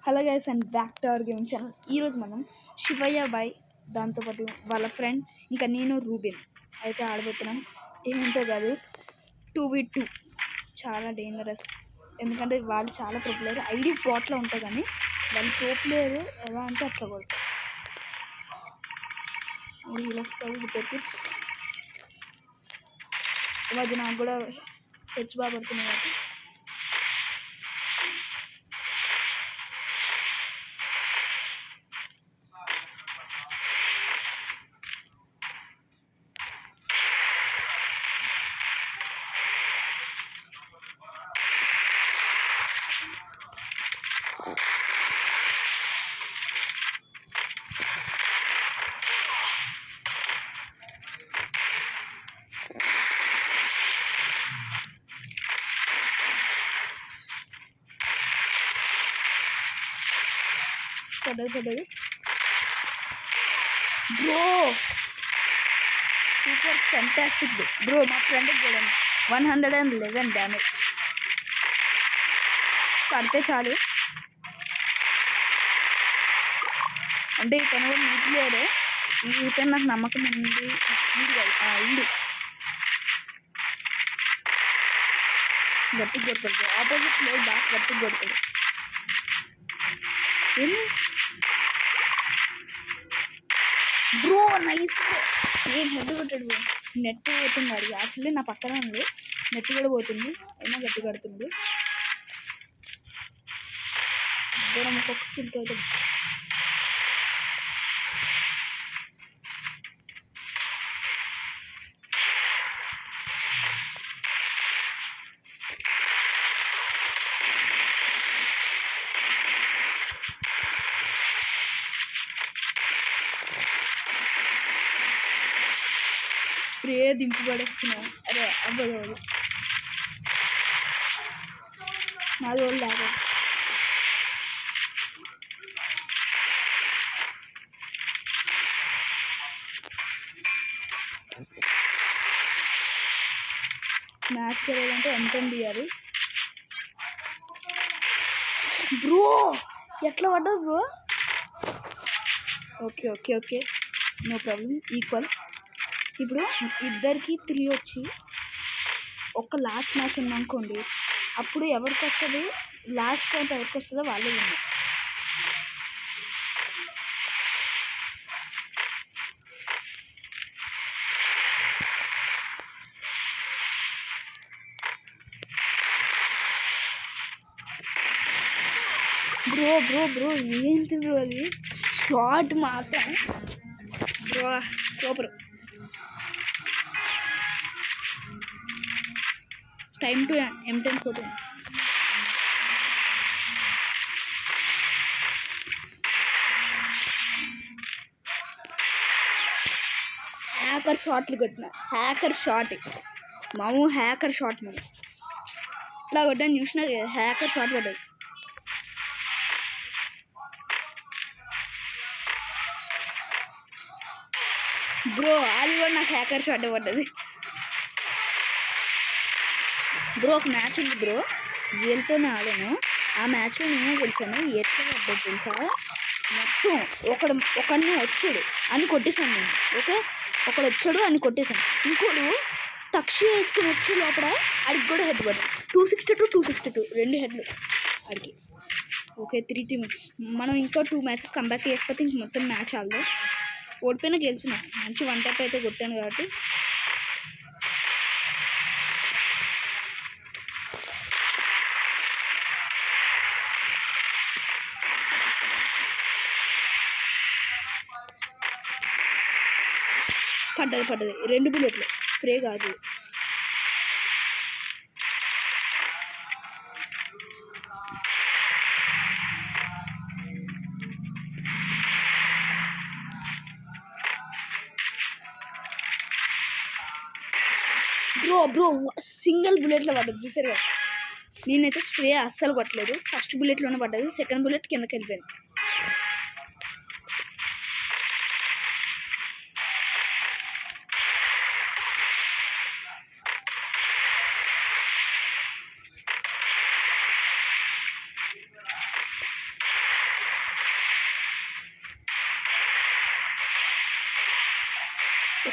Hello guys and back to our game channel. ఈరోజు మనం Shivayya bye దాంతోపాటు వాళ్ళ ఫ్రెండ్ ఇంకా నేను రూబిన్ అయితే ఆడబోతున్నాం. ఏంటో కాదు 2v2 చాలా డేంజరస్, ఎందుకంటే వాళ్ళు చాలా ప్రో ప్లేయర్. ఐడి స్పాట్లో ఉంటాయి కానీ వాళ్ళు ప్రో ప్లేయర్ ఎలా అంటే అట్లా కొడతారు. వీళ్ళు వస్తుంది విత్ టిప్స్. ఈ మధ్య నాకు కూడా హెచ్ బాగా పడుతున్నాయి కాబట్టి పడ్డది బ్రో. Super fantastic bro. మా ఫ్రెండ్కి కూడా 111 డ్యామేజ్ పడితే చాలు. అంటే ఇతను కూడా నీట్ ప్లేయరే, ఇతను నాకు నమ్మకం ఉంది. ఇల్లు గట్టిగా కొడతాడు, ఆపోజిట్ ప్లేయర్ బాగా గట్టిగా కొడతాడు. ఏంది బ్రో, నైస్. ఏం హెడ్ కొట్టాడు బ్రో. నెట్ పోతుంది. అది యాక్చువల్లీ నా పక్కన ఉంది, నెట్ కూడా పోతుంది, అయినా గట్టి కడుతుంది. దూరం ఒక్కొక్క కింద అవుతుంది. స్ప్రే దింపి పడేస్తున్నా. అరే అవ్వదు, నాది వాళ్ళు లాగా. మ్యాచ్ గెలవాలంటే M10 తీయాలి బ్రో. ఎట్లా పడ్డది bro? Okay okay okay, no problem. Equal. ఇప్పుడు ఇద్దరికి 3 వచ్చి ఒక లాస్ట్ మ్యాచ్ ఉందనుకోండి, అప్పుడు ఎవరికి వస్తుంది, లాస్ట్ పాయింట్ ఎవరికి వస్తుందో వాళ్ళే విన్నర్స్. బ్రో బ్రో బ్రో ఏంటి బ్రో అది షార్ట్ మాత్రం bro super. Time to M10 photo. Hacker షాట్లు కొట్టిన, హ్యాకర్ షాట్ మాము, హ్యాకర్ షాట్ మేము ఇట్లా కొట్టాను. చూసినారు కదా, హ్యాకర్ షాట్ కొట్టదు బ్రో. అది కూడా నాకు హ్యాకర్ షాట్ పడ్డది బ్రో. ఒక మ్యాచ్ ఉంది బ్రో, వీళ్ళతోనే ఆడాను. ఆ మ్యాచ్లో నేనే గెలిచాను. ఎట్లా పడ్డది తెలుసా, మొత్తం ఒకడిని వచ్చాడు అని కొట్టేశాను నేను. ఓకే, ఒకడు వచ్చాడు అని కొట్టేశాను. ఇంకోడు తక్షి వేసుకుని వచ్చే లోపల అడిగి కూడా హెడ్ పడ్డాడు. 262 2 హెడ్లు అడిగి. ఓకే 3 మనం ఇంకా 2 మ్యాచెస్ కంబ్యాక్ చేయకపోతే ఇంక మొత్తం మ్యాచ్ ఆడదాం. ఓడిపోయినా గెలిచిన, మంచి 1 టైప్ అయితే కొట్టాను కాబట్టి. పడ్డది 2 బుల్లెట్లు, స్ప్రే కాదు. బ్రో సింగిల్ బుల్లెట్లో పడ్డది, చూసారు కదా. నేనైతే స్ప్రే అస్సలు కొట్టలేదు, ఫస్ట్ బుల్లెట్లోనే పడ్డది, సెకండ్ బుల్లెట్ కిందకి వెళ్ళిపోయింది.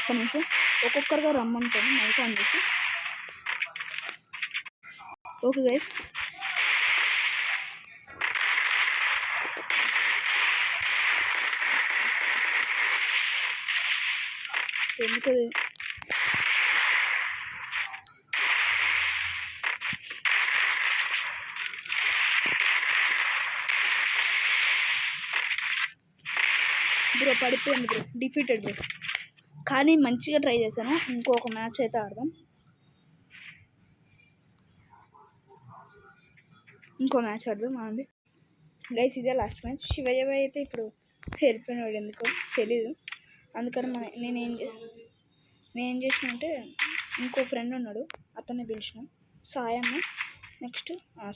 ఒక్క నిమిషం ఒక్కొక్కరుగా రమ్మంటాను మైక్ ఆన్ చేసి. ఓకే గైస్, ఎందుకు బ్రో పడిపోయింది బ్రో, డిఫీటెడ్ బ్రో. కానీ మంచిగా ట్రై చేశాను. ఇంకొక మ్యాచ్ అయితే ఆడదాం. ఇంకో మ్యాచ్ ఆడదాం అండి గైస్. ఇదే లాస్ట్ మ్యాచ్. శివయ్య అయితే ఇప్పుడు వెళ్ళిపోయినాడు, ఎందుకో తెలీదు. అందుకని నేనేం చేసిన అంటే ఇంకో ఫ్రెండ్ ఉన్నాడు, అతన్ని పిలిచిన సాయన్న. నెక్స్ట్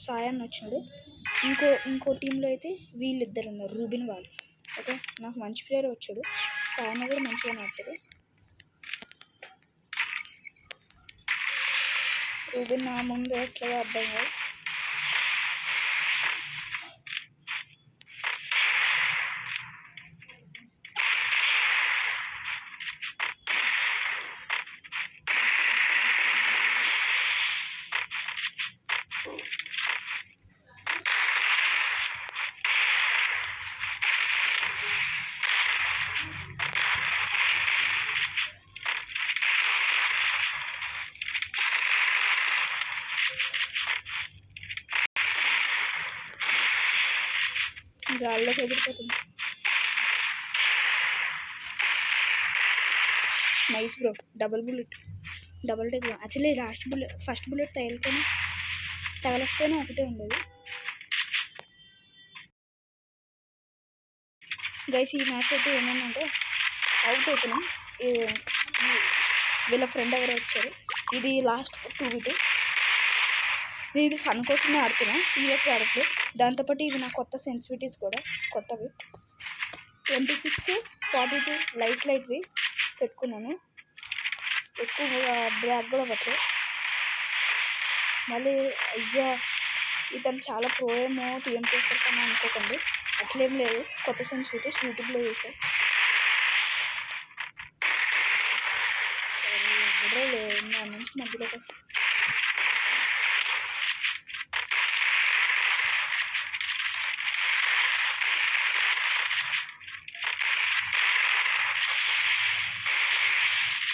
సాయన్న వచ్చినాడు. ఇంకో టీంలో అయితే వీళ్ళిద్దరు ఉన్నారు, రూబిన్ వాళ్ళు. ఓకే, నాకు మంచి ప్లేయర్ వచ్చాడు. సాయన్న కూడా మంచిగా ఆడతాడు. రూబిన్ నా ముందు ఎట్లా అర్థం కాదు. గాల్లోకి ఎదిరిపోతుంది. Nice bro, double bullet, double tech. Actually first bullet తగలకపోయినా ఒకటే ఉండేది గైస్. ఈ మ్యాచ్ అయితే ఏమేమంటే అవుట్ అవుతున్నాం. వీళ్ళ ఫ్రెండ్ ఎవరో వచ్చారు. ఇది లాస్ట్ 2v2. ఇది ఫన్ కోసమే ఆడుతున్నా, సీరియస్గా ఆడట్లేదు. దాంతోపాటు ఇవి నా కొత్త సెన్సిటివిటీస్ కూడా కొత్తవి. 26, 42 లైట్వి పెట్టుకున్నాను. ఎక్కువగా బ్లాక్ కూడా పట్టలేదు. మళ్ళీ అయ్యా ఇతను చాలా ప్రో ఏమో టీఎంపీ చేస్తాను అనుకోకండి, అట్లేం లేదు. కొత్త సెన్సిటివిటీస్ యూట్యూబ్లో చూసాను. ఎవరో లేదు నా నుంచి మధ్యలో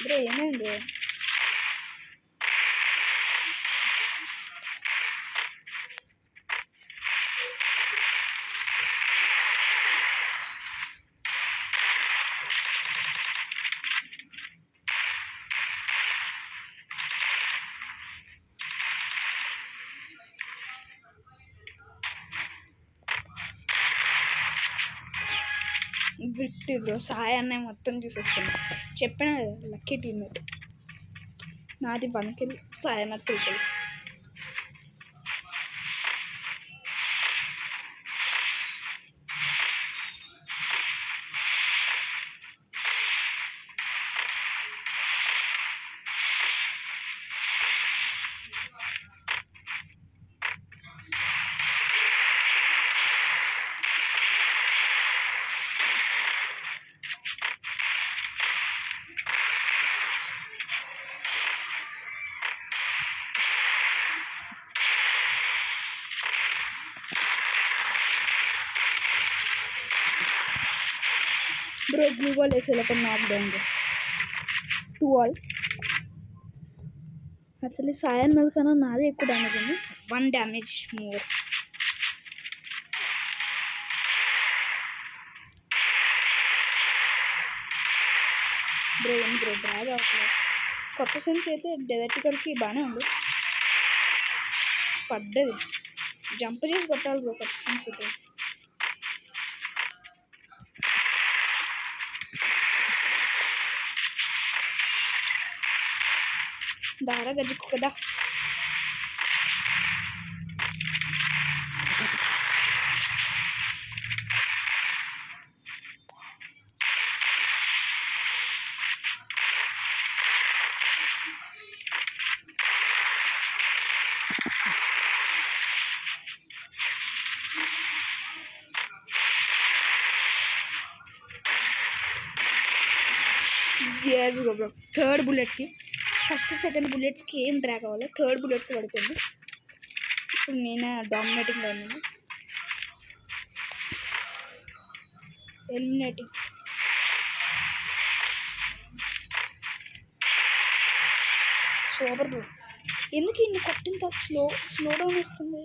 బ్రో ఏమైంది? విట్టి బ్రో, సాయి అన్నయ్య మొత్తం చూసేస్తాను. చెప్పిన లక్కీ టీమ్మేట్. నాది 1 kill, సాయి అన్న 3 kills. బ్రో బ్లూ బాల్ వేసేటప్పుడు నాక్ డౌన్ 2-all. అసలు సాయి అన్నది కన్నా నాదే ఎక్కువ డ్యామేజ్ ఉంది, 1 damage మోర్. బ్రో బాగా అవుతుంది. కొత్త సెన్స్ అయితే డెజర్టికల్కి బాగానే ఉంది. పడ్డది, జంప్ చేసి కొట్టాలి బ్రో కొత్త సెన్స్ అయితే. దారా గజ్జుకు కదా. బ్రో థర్డ్ బుల్లెట్కి ఫస్ట్ సెకండ్ బుల్లెట్స్కి ఏం డ్రాక్ అవ్వాలి, థర్డ్ బుల్లెట్కి పడిపోయింది. ఇప్పుడు నేనే డామినేటింగ్లో ఉన్నాను. Eliminating super bro. ఎందుకు ఇన్ని కొట్టిన తర్వాత స్లో డౌన్ వస్తుంది?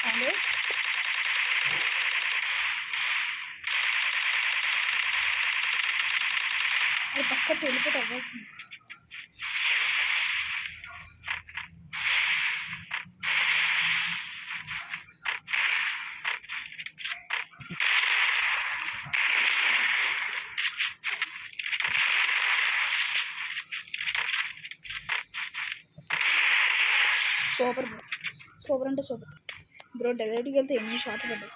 అండ్ అది పక్క టెలిపోట్ అవ్వాల్సింది. సూపర్ బ్రో, సూపర్ అంటే సూపర్ బ్రో. డెజర్ట్కి వెళ్తే ఎన్ని షార్ట్లు పడ్డాయి.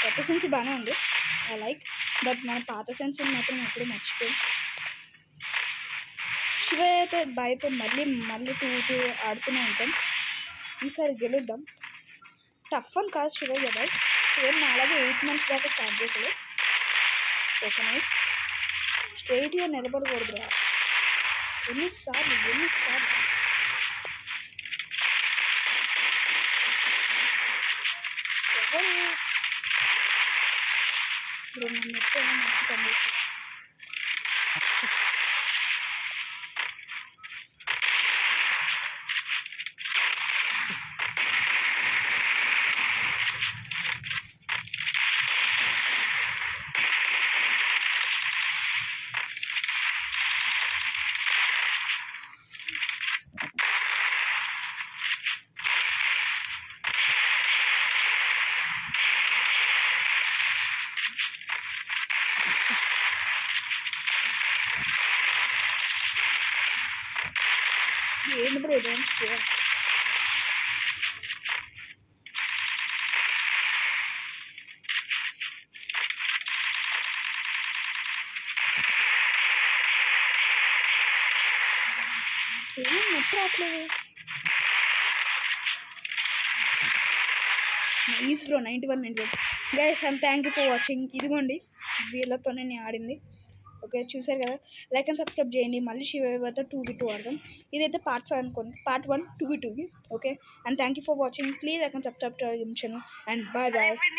కొత్త సెన్స్ బాగానే ఉంది, ఐ లైక్. బట్ మన పాత సెన్స్ మాత్రం ఎప్పుడు మర్చిపోయి శివయ్యతో భయతో మళ్ళీ టూ ఆడుతూనే ఉంటాం. ఈసారి గెలుద్దాం. టఫ్ అని కాదు శివయ్య బాయ్, శివయ్య అలాగే 8 months దాకా స్టార్ట్ చేసాడు. Okay nice. స్ట్రైట్గా నిలబడకూడదు. ఎన్నిసార్లు ఎవరు నన్ను ఎప్పుడైనా నచ్చుతుంది. ఏంటి బ్రో డాన్స్ బ్రో? ఏం నెట్ రావట్లేదు. Nice bro 91 guys. And thank you for watching. ఇదిగోండి వీళ్ళతోనే నేను ఆడింది. ఓకే చూసారు కదా, లైక్ అండ్ సబ్స్క్రైబ్ చేయండి. మళ్ళీ శివయ్యతో 2v2 ఆడదాం. ఇదైతే part 5 అనుకోండి, part 1 2v2కి. Okay and thank you for watching. Please like and subscribe to our channel and bye bye.